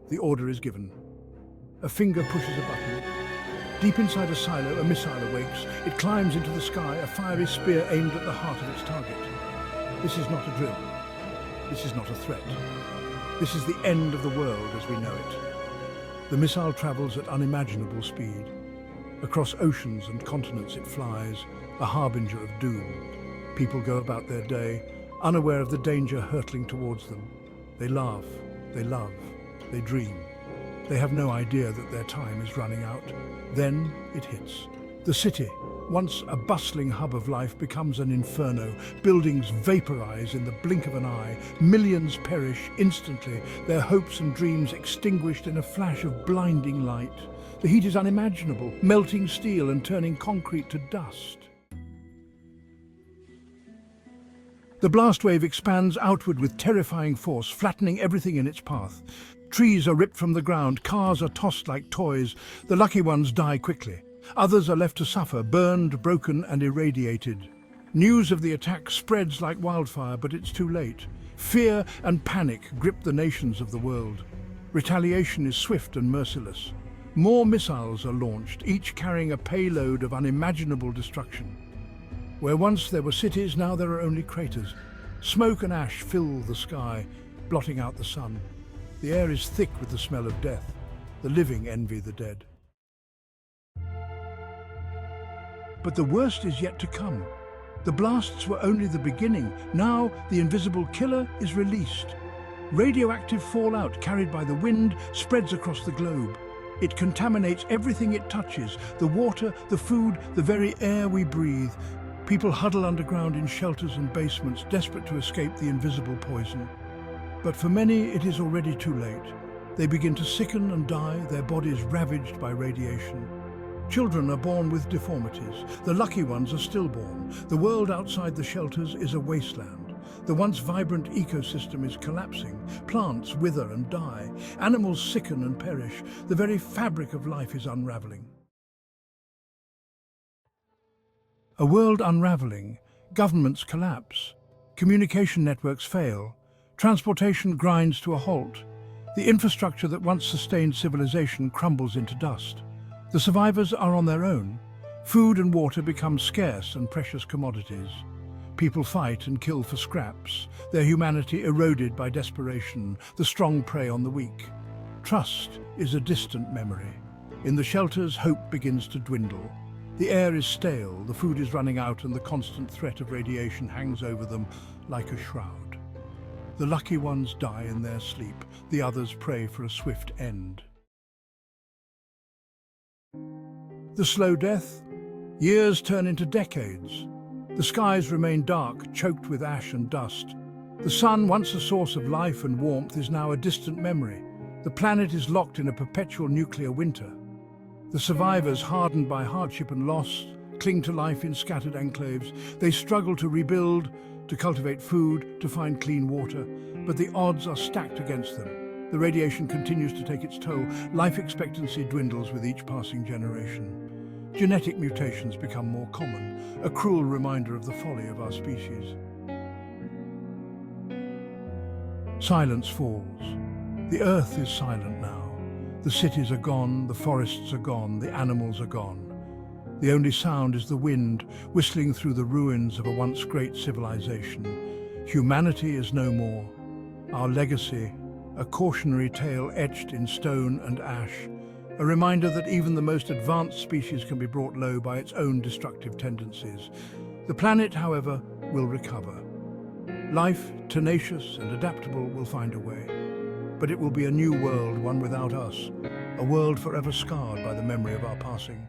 The order is given. A finger pushes a button. Deep inside a silo, a missile awakes. It climbs into the sky, a fiery spear aimed at the heart of its target. This is not a drill. This is not a threat. This is the end of the world as we know it. The missile travels at unimaginable speed. Across oceans and continents it flies, a harbinger of doom. People go about their day, unaware of the danger hurtling towards them. They laugh, they love, they dream. They have no idea that their time is running out. Then it hits. The city, once a bustling hub of life, becomes an inferno. Buildings vaporize in the blink of an eye. Millions perish instantly, their hopes and dreams extinguished in a flash of blinding light. The heat is unimaginable, melting steel and turning concrete to dust. The blast wave expands outward with terrifying force, flattening everything in its path. Trees are ripped from the ground, cars are tossed like toys. The lucky ones die quickly. Others are left to suffer, burned, broken and irradiated. News of the attack spreads like wildfire, but it's too late. Fear and panic grip the nations of the world. Retaliation is swift and merciless. More missiles are launched, each carrying a payload of unimaginable destruction. Where once there were cities, now there are only craters. Smoke and ash fill the sky, blotting out the sun. The air is thick with the smell of death. The living envy the dead. But the worst is yet to come. The blasts were only the beginning. Now the invisible killer is released. Radioactive fallout carried by the wind spreads across the globe. It contaminates everything it touches, the water, the food, the very air we breathe. People huddle underground in shelters and basements, desperate to escape the invisible poison. But for many, it is already too late. They begin to sicken and die, their bodies ravaged by radiation. Children are born with deformities. The lucky ones are stillborn. The world outside the shelters is a wasteland. The once vibrant ecosystem is collapsing. Plants wither and die. Animals sicken and perish. The very fabric of life is unraveling. A world unraveling. Governments collapse. Communication networks fail. Transportation grinds to a halt. The infrastructure that once sustained civilization crumbles into dust. The survivors are on their own. Food and water become scarce and precious commodities. People fight and kill for scraps, their humanity eroded by desperation, the strong prey on the weak. Trust is a distant memory. In the shelters, hope begins to dwindle. The air is stale, the food is running out, and the constant threat of radiation hangs over them like a shroud. The lucky ones die in their sleep, the others pray for a swift end. The slow death? Years turn into decades. The skies remain dark, choked with ash and dust. The sun, once a source of life and warmth, is now a distant memory. The planet is locked in a perpetual nuclear winter. The survivors, hardened by hardship and loss, cling to life in scattered enclaves. They struggle to rebuild, to cultivate food, to find clean water, but the odds are stacked against them. The radiation continues to take its toll. Life expectancy dwindles with each passing generation. Genetic mutations become more common, a cruel reminder of the folly of our species. Silence falls. The earth is silent now. The cities are gone, the forests are gone, the animals are gone. The only sound is the wind whistling through the ruins of a once great civilization. Humanity is no more. Our legacy, a cautionary tale etched in stone and ash, a reminder that even the most advanced species can be brought low by its own destructive tendencies. The planet, however, will recover. Life, tenacious and adaptable, will find a way. But it will be a new world, one without us, a world forever scarred by the memory of our passing.